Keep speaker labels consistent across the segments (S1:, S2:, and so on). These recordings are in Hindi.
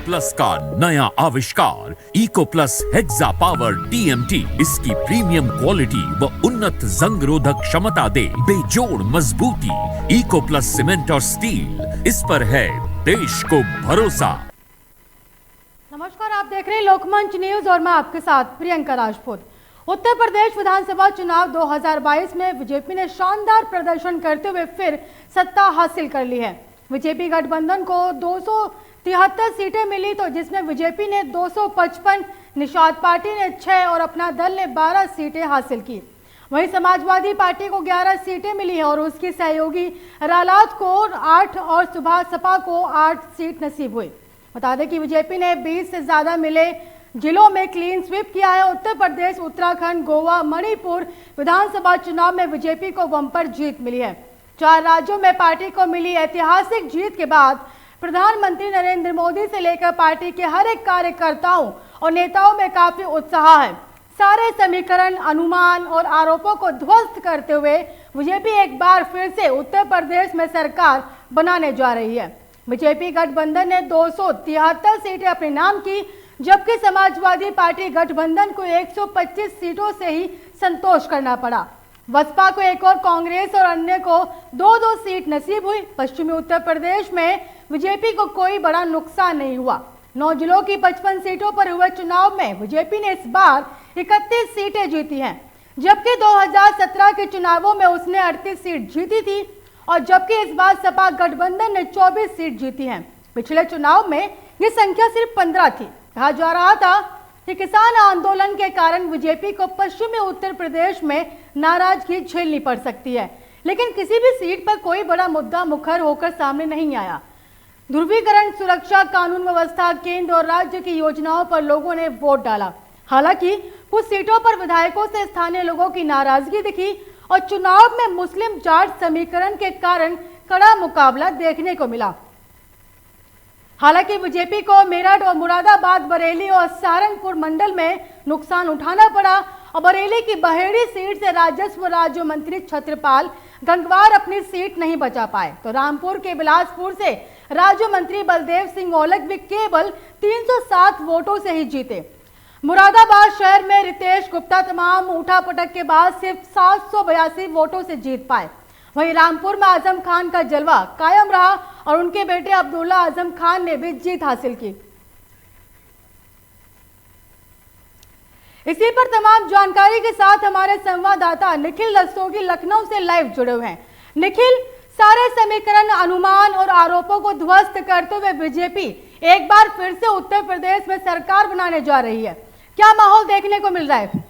S1: प्लस का नया आविष्कार Eco Plus Hexa Power TMT इसकी प्रीमियम क्वालिटी व उन्नत जंग रोधक क्षमता दे बेजोड़ मजबूती। इको प्लस सीमेंट और स्टील, इस पर है देश को भरोसा।
S2: नमस्कार, आप देख रहे हैं लोकमंच न्यूज और मैं आपके साथ प्रियंका राजपूत। उत्तर प्रदेश विधानसभा चुनाव 2022 में बीजेपी ने शानदार प्रदर्शन करते हुए फिर सत्ता हासिल कर ली है। बीजेपी गठबंधन को 273 सीटें मिली, तो जिसमें बीजेपी ने 255, निषाद पार्टी ने 6 और अपना दल ने 12 सीटें हासिल की। वहीं समाजवादी पार्टी को 11 सीटें मिली है और उसकी सहयोगी रालात को 8 और सपा को 8 सीट नसीब हुई। बता दें कि बीजेपी ने 20 से ज्यादा मिले जिलों में क्लीन स्वीप किया है। उत्तर प्रदेश, उत्तराखंड, गोवा, मणिपुर विधानसभा चुनाव में बीजेपी को बम्पर जीत मिली है। 4 राज्यों में पार्टी को मिली ऐतिहासिक जीत के बाद प्रधानमंत्री नरेंद्र मोदी से लेकर पार्टी के हर एक कार्यकर्ताओं और नेताओं में काफी उत्साह है। सारे समीकरण, अनुमान और आरोपों को ध्वस्त करते हुए बीजेपी एक बार फिर से उत्तर प्रदेश में सरकार बनाने जा रही है। बीजेपी गठबंधन ने 273 सीटें अपने नाम की, जबकि समाजवादी पार्टी गठबंधन को 125 सीटों से ही संतोष करना पड़ा। बसपा को 1 और कांग्रेस और अन्य को 2-2 सीट नसीब हुई। पश्चिमी उत्तर प्रदेश में बीजेपी को कोई बड़ा नुकसान नहीं हुआ। 9 जिलों की 55 सीटों पर हुए चुनाव में बीजेपी ने इस बार 31 सीटें जीती हैं, जबकि 2017 के चुनावों में उसने 38 सीट जीती थी और जबकि इस बार सपा गठबंधन ने 24 सीट जीती हैं। पिछले चुनाव में ये संख्या सिर्फ 15 थी। कहा जा रहा था कि किसान आंदोलन के कारण बीजेपी को पश्चिमी उत्तर प्रदेश में नाराजगी झेलनी पड़ सकती है, लेकिन किसी भी सीट पर कोई बड़ा मुद्दा मुखर होकर सामने नहीं आया। ध्रुवीकरण, सुरक्षा, कानून व्यवस्था, केंद्र और राज्य की योजनाओं पर लोगों ने वोट डाला। हालांकि कुछ सीटों पर विधायकों से स्थानीय लोगों की नाराजगी दिखी और चुनाव में मुस्लिम जाट समीकरण के कारण कड़ा मुकाबला देखने को मिला। हालांकि बीजेपी को मेरठ और मुरादाबाद, बरेली और सहारनपुर मंडल में नुकसान उठाना पड़ा और बरेली की बहेड़ी सीट से राजस्व राज्य मंत्री छत्रपाल गंगवार अपनी सीट नहीं बचा पाए, तो रामपुर के बिलासपुर से राज्य मंत्री बलदेव सिंह औलख भी केवल 307 वोटों से ही जीते। मुरादाबाद शहर में रितेश गुप्ता तमाम उठापटक के बाद सिर्फ 782 वोटों से जीत पाए। वहीं रामपुर में आजम खान का जलवा कायम रहा और उनके बेटे अब्दुल्ला आजम खान ने भी जीत हासिल की। इसी पर तमाम जानकारी के साथ हमारे संवाददाता निखिल रस्तोगी लखनऊ से लाइव जुड़े हुए हैं। निखिल, सारे समीकरण, अनुमान और आरोपों को ध्वस्त करते हुए बीजेपी एक बार फिर से उत्तर प्रदेश में सरकार बनाने जा रही है, क्या माहौल देखने को मिल रहा है?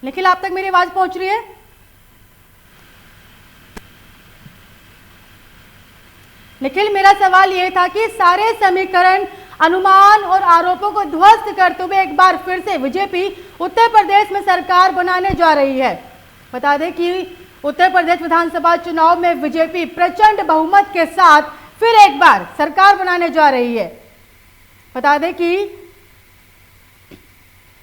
S2: निखिल, आप तक मेरी आवाज पहुंच रही है? निखिल, मेरा सवाल यह था कि सारे समीकरण, अनुमान और आरोपों को ध्वस्त करते हुए एक बार फिर से बीजेपी उत्तर प्रदेश में सरकार बनाने जा रही है। बता दें कि उत्तर प्रदेश विधानसभा चुनाव में बीजेपी प्रचंड बहुमत के साथ फिर एक बार सरकार बनाने जा रही है। बता दें कि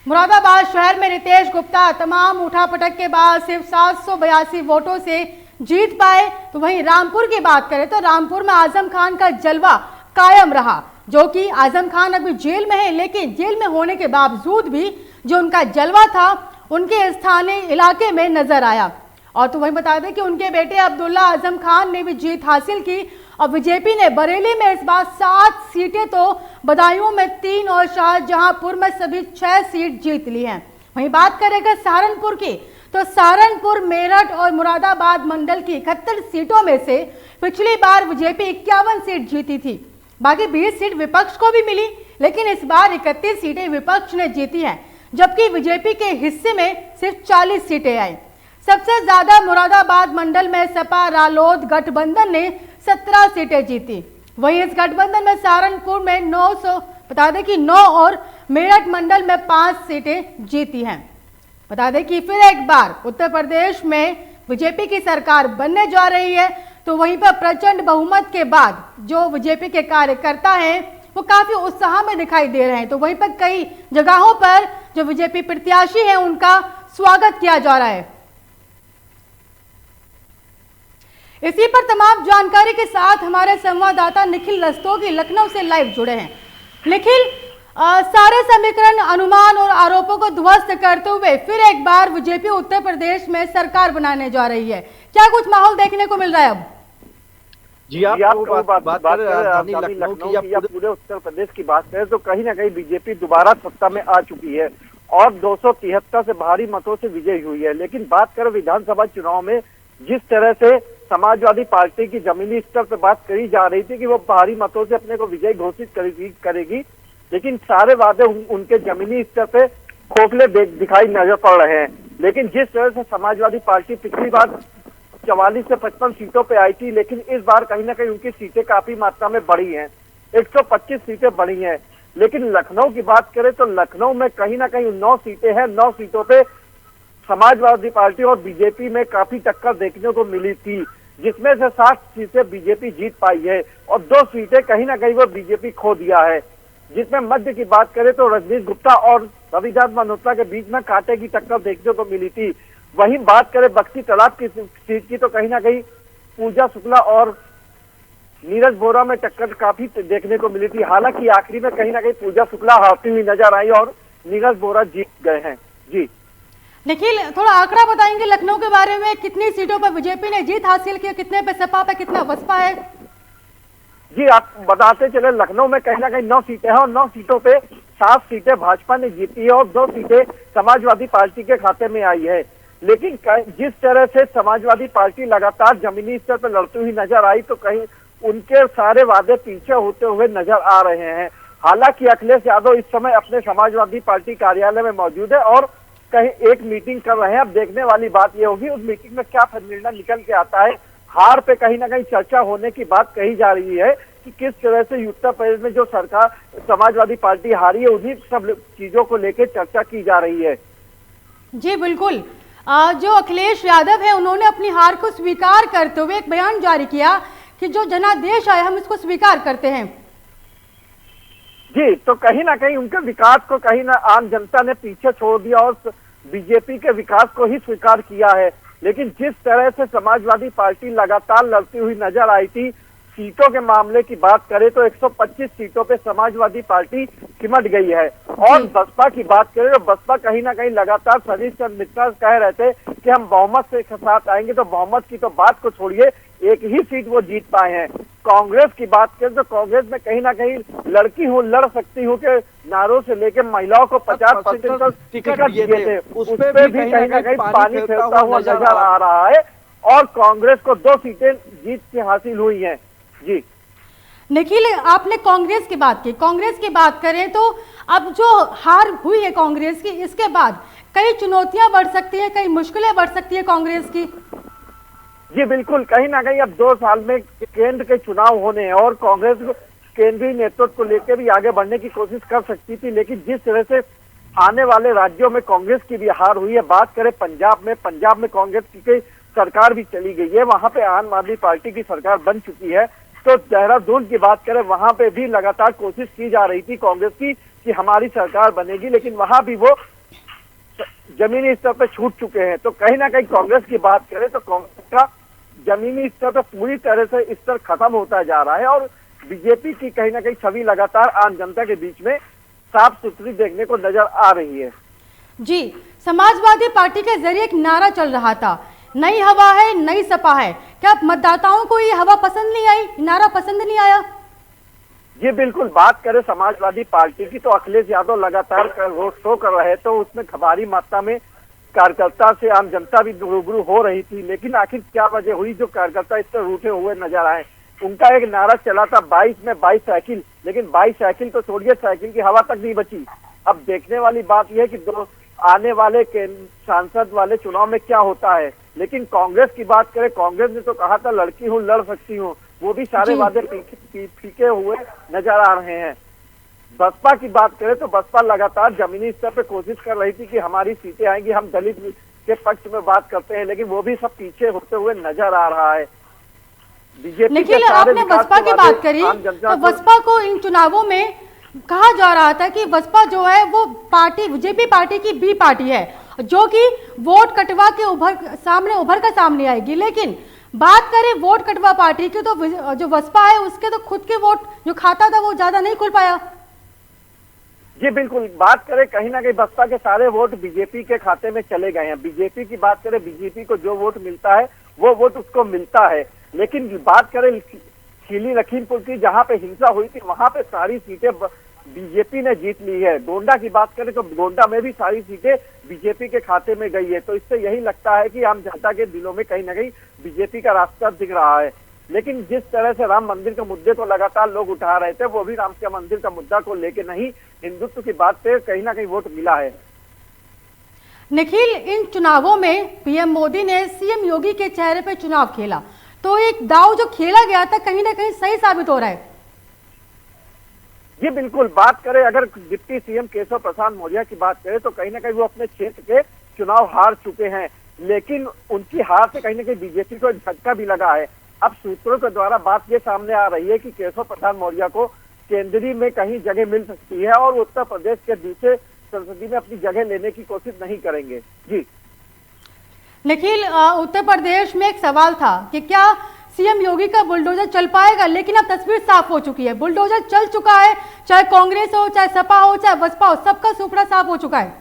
S2: मुरादाबाद शहर में रितेश गुप्ता तमाम उठापटक के बाद सिर्फ 782 वोटों से जीत पाए। तो वहीं रामपुर की बात करें तो रामपुर में आजम खान का जलवा कायम रहा, जो कि आजम खान अभी जेल में है, लेकिन जेल में होने के बावजूद भी जो उनका जलवा था उनके स्थानीय इलाके में नजर आया। और तो वहीं बता दें कि उनके बेटे अब्दुल्ला आजम खान ने भी जीत हासिल की और बीजेपी ने बरेली में इस बार 7 सीटें, तो बदायूं में 3 और शाहजहांपुर में सभी 6 सीट जीत ली हैं। वहीं बात करेंगे सहारनपुर की, तो सहारनपुर, मेरठ और मुरादाबाद मंडल की 71 सीटों में से पिछली बार बीजेपी 51 सीट जीती थी। बाकी 20 सीट विपक्ष को भी मिली, लेकिन इस बार 31 सीटें विपक्ष ने जीती हैं, जबकि बीजेपी के हिस्से में सिर्फ 40 सीटें आई। सबसे ज्यादा मुरादाबाद मंडल में सपा रालोद गठबंधन ने 17 सीटें जीती। वहीं इस गठबंधन में सहारनपुर में 900, बता दें कि 9 और मेरठ मंडल में 5 सीटें जीती हैं। बता दें कि फिर एक बार उत्तर प्रदेश में बीजेपी की सरकार बनने जा रही है, तो वहीं पर प्रचंड बहुमत के बाद जो बीजेपी के कार्यकर्ता हैं वो काफी उत्साह में दिखाई दे रहे हैं। तो वहीं पर कई जगहों पर जो बीजेपी प्रत्याशी हैं उनका स्वागत किया जा रहा है। इसी पर तमाम जानकारी के साथ हमारे संवाददाता निखिल रस्तोगी लखनऊ से लाइव जुड़े हैं। निखिल, सारे समीकरण, अनुमान और आरोपों को ध्वस्त करते हुए फिर एक बार बीजेपी उत्तर प्रदेश में सरकार बनाने जा रही है, क्या कुछ माहौल देखने को मिल रहा है अब?
S3: जी आप बात कर राजधानी लखनऊ की या पूरे उत्तर प्रदेश की बात करें तो कहीं ना कहीं बीजेपी दोबारा सत्ता में आ चुकी है और 273 से भारी मतों से विजयी हुई है। लेकिन बात करें विधानसभा चुनाव में जिस तरह से समाजवादी पार्टी की जमीनी स्तर पर बात करी जा रही थी कि वो भारी मतों से अपने को विजयी घोषित करेगी, लेकिन सारे वादे उनके जमीनी स्तर पे खोखले दिखाई नजर पड़ रहे हैं। लेकिन जिस तरह से समाजवादी पार्टी पिछली बार 44 से 55 सीटों पे आई थी, लेकिन इस बार कहीं ना कहीं उनकी सीटें काफी मात्रा में बढ़ी हैं, 125 सीटें बढ़ी हैं। लेकिन लखनऊ की बात करें तो लखनऊ में कहीं ना कहीं 9 सीटें हैं, 9 सीटों पे समाजवादी पार्टी और बीजेपी में काफी टक्कर देखने को मिली थी, जिसमें से 60 सीटें बीजेपी जीत पाई है और 2 सीटें कहीं ना कहीं वो बीजेपी खो दिया है। जिसमें मध्य की बात करें तो रजनीश गुप्ता और रविदास मल्होत्रा के बीच में कांटे की टक्कर देखने को मिली थी। वहीं बात करें बक्सी तालाब की सीट की तो कहीं ना कहीं पूजा शुक्ला और नीरज बोरा में टक्कर काफी देखने को मिली थी। हालांकि आखिरी में कहीं ना कहीं पूजा शुक्ला हारती हुई नजर आई और नीरज बोरा जीत गए हैं। जी
S2: निखिल, थोड़ा आंकड़ा बताएंगे लखनऊ के बारे में, कितनी सीटों पर बीजेपी ने जीत हासिल की, कितने पे सपा पे, कितना बसपा है?
S3: जी आप बताते चले, लखनऊ में कहीं ना कहीं 9 सीटें हैं और 9 सीटों पे 7 सीटें भाजपा ने जीती है और 2 सीटें समाजवादी पार्टी के खाते में आई है। लेकिन जिस तरह से समाजवादी पार्टी लगातार जमीनी स्तर पर लड़ती हुई नजर आई तो कहीं उनके सारे वादे पीछे होते हुए नजर आ रहे हैं। हालांकि अखिलेश यादव इस समय अपने समाजवादी पार्टी कार्यालय में मौजूद है और कहीं एक मीटिंग कर रहे हैं। अब देखने वाली बात यह होगी उस मीटिंग में क्या निर्णय निकल के आता है। हार पे कहीं ना कहीं चर्चा होने की बात कही जा रही है कि किस तरह से उत्तर प्रदेश में जो सरकार समाजवादी पार्टी हारी है उन्हीं सब चीजों को लेकर चर्चा की जा रही है।
S2: जी बिल्कुल, जो अखिलेश यादव है उन्होंने अपनी हार को स्वीकार करते हुए एक बयान जारी किया कि जो जनादेश आए हम इसको स्वीकार करते हैं।
S3: जी, तो कहीं ना कहीं उनके विकास को कहीं ना आम जनता ने पीछे छोड़ दिया और बीजेपी के विकास को ही स्वीकार किया है। लेकिन जिस तरह से समाजवादी पार्टी लगातार लड़ती हुई नजर आई थी, सीटों के मामले की बात करें तो 125 सीटों पे समाजवादी पार्टी सिमट गई है। और बसपा की बात करें तो बसपा कहीं ना कहीं लगातार सतीश चंद्र मिश्रा कह रहे थे कि हम बहुमत से साथ आएंगे, तो बहुमत की तो बात को छोड़िए, एक ही सीट वो जीत पाए हैं। कांग्रेस की बात करें तो कांग्रेस में कहीं ना कहीं लड़की हूँ लड़ सकती हूँ के नारों से लेकर महिलाओं को 50% टिकट दिए थे, उस पर भी कहीं ना कहीं पानी फेरता हुआ नजर आ रहा है और कांग्रेस को 2 सीटें जीत के हासिल हुई हैं। जी
S2: निखिल, आपने कांग्रेस की बात की, कांग्रेस की बात करें तो अब जो हार हुई है कांग्रेस की, इसके बाद कई चुनौतियां बढ़ सकती है, कई मुश्किलें बढ़ सकती है कांग्रेस की।
S3: जी बिल्कुल, कहीं ना कहीं अब 2 साल में केंद्र के चुनाव होने हैं और कांग्रेस केंद्रीय नेतृत्व को लेकर भी आगे बढ़ने की कोशिश कर सकती थी। लेकिन जिस तरह से आने वाले राज्यों में कांग्रेस की भी हार हुई है, बात करें पंजाब में कांग्रेस की सरकार भी चली गई है, वहां पे आम आदमी पार्टी की सरकार बन चुकी है। तो देहरादून की बात करें, वहां पे भी लगातार कोशिश की जा रही थी कांग्रेस की कि हमारी सरकार बनेगी, लेकिन वहां भी वो जमीनी स्तर पर छूट चुके हैं। तो कहीं ना कहीं कांग्रेस की बात करें तो कांग्रेस का जमीनी स्तर पर पूरी तरह से स्तर खत्म होता जा रहा है और बीजेपी की कहीं ना कहीं छवि लगातार आम जनता के बीच में साफ सुथरी देखने को नजर आ रही है।
S2: जी, समाजवादी पार्टी के जरिए एक नारा चल रहा था, नई हवा है नई सपा है, क्या मतदाताओं को ये हवा पसंद नहीं आई, नारा पसंद नहीं आया?
S3: जी बिल्कुल, बात करें समाजवादी पार्टी की तो अखिलेश यादव लगातार रोड शो कर रहे तो उसमें भारी मात्रा में कार्यकर्ता से आम जनता भी रूबरू हो रही थी। लेकिन आखिर क्या वजह हुई जो कार्यकर्ता इस तरह रूठे हुए नजर आए? उनका एक नारा चला था 22 में 22 साइकिल, लेकिन 22 साइकिल तो छोड़िए, साइकिल की हवा तक नहीं बची। अब देखने वाली बात यह है कि आने वाले सांसद वाले चुनाव में क्या होता है। लेकिन कांग्रेस की बात करें, कांग्रेस ने तो कहा था लड़की हूँ लड़ सकती हूँ, वो भी सारे वादे फीके हुए नजर आ रहे हैं। बसपा की बात करें तो बसपा लगातार जमीनी स्तर पे कोशिश कर रही थी कि हमारी सीटें आएंगी, हम दलित के पक्ष में बात करते हैं, लेकिन वो भी सब पीछे होते हुए नजर आ रहा है। बीजेपी
S2: निखिल, आपने बसपा की बात करी तो बसपा को इन चुनावों में कहा जा रहा था कि बसपा जो है वो पार्टी बीजेपी पार्टी की बी पार्टी है जो कि वोट कटवा के उभर कर सामने आएगी। लेकिन बात करें वोट कटवा पार्टी की तो जो बसपा है उसके तो खुद के वोट जो खाता था वो ज्यादा नहीं खुल पाया।
S3: जी बिल्कुल, बात करें कहीं ना कहीं बसपा के सारे वोट बीजेपी के खाते में चले गए हैं। बीजेपी की बात करें, बीजेपी को जो वोट मिलता है वो वोट उसको मिलता है। लेकिन बात करें खीली लखीमपुर की, जहां पे हिंसा हुई थी, वहां पे सारी सीटें बीजेपी ने जीत ली है। गोंडा की बात करें तो गोंडा में भी सारी सीटें बीजेपी के खाते में गई है। तो इससे यही लगता है कि आम जनता के दिलों में कहीं ना कहीं बीजेपी का रास्ता दिख रहा है। लेकिन जिस तरह से राम मंदिर के मुद्दे को लगातार लोग उठा रहे थे, वो भी राम के मंदिर का मुद्दा को लेके नहीं, हिंदुत्व की बात पे कहीं ना कहीं वोट मिला है।
S2: निखिल, इन चुनावों में पीएम मोदी ने सीएम योगी के चेहरे पे चुनाव खेला, तो एक दांव जो खेला गया था कहीं ना कहीं सही साबित हो रहा है।
S3: जी बिल्कुल, बात करें अगर डिप्टी सीएम केशव प्रसाद मौर्य की बात करें तो कहीं ना कहीं वो अपने क्षेत्र के चुनाव हार चुके हैं। लेकिन उनकी हार से कहीं ना कहीं बीजेपी को झटका भी लगा है। अब सूत्रों के द्वारा बात ये सामने आ रही है कि केशव प्रसाद मौर्य को केंद्रीय में कहीं जगह मिल सकती है और उत्तर प्रदेश के दूसरे संसदीय में अपनी जगह लेने की कोशिश नहीं करेंगे। जी
S2: निखिल, उत्तर प्रदेश में एक सवाल था कि क्या सीएम योगी का बुलडोजर चल पाएगा, लेकिन अब तस्वीर साफ हो चुकी है। बुलडोजर चल चुका है, चाहे कांग्रेस हो, चाहे सपा हो, चाहे बसपा हो, सबका सुपड़ा साफ हो चुका है।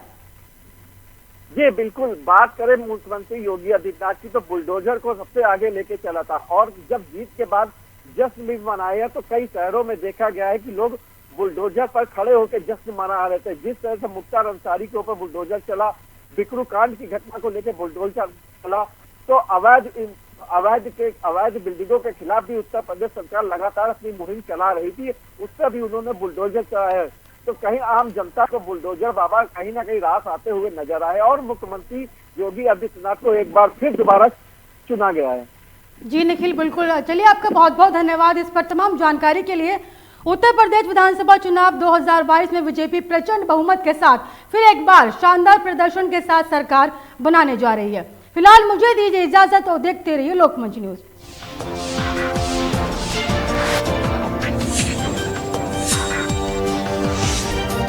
S3: जी बिल्कुल, बात करें मुख्यमंत्री योगी आदित्यनाथ की तो बुलडोजर को सबसे आगे लेके चला था और जब जीत के बाद जश्न भी मनाया तो कई शहरों में देखा गया है कि लोग बुलडोजर पर खड़े होकर जश्न मना रहे थे। जिस तरह से मुख्तार अंसारी के ऊपर बुलडोजर चला, बिकरू कांड की घटना को लेकर बुलडोजर चला, तो अवैध बिल्डिंगों के खिलाफ भी उत्तर प्रदेश सरकार लगातार अपनी मुहिम चला रही थी, उस पर भी उन्होंने बुलडोजर चलाया। तो कहीं आम जनता को बुलडोजर बाबा कहीं ना कहीं रास आते हुए नजर आए और मुख्यमंत्री योगी आदित्यनाथ को एक बार फिर दोबारा चुना गया है।
S2: जी निखिल, बिल्कुल। चलिए, आपका बहुत बहुत धन्यवाद इस पर तमाम जानकारी के लिए। उत्तर प्रदेश विधानसभा चुनाव 2022 में बीजेपी प्रचंड बहुमत के साथ फिर एक बार शानदार प्रदर्शन के साथ सरकार बनाने जा रही है। फिलहाल मुझे दीजिए इजाजत और देखते रहिए लोकमंच न्यूज।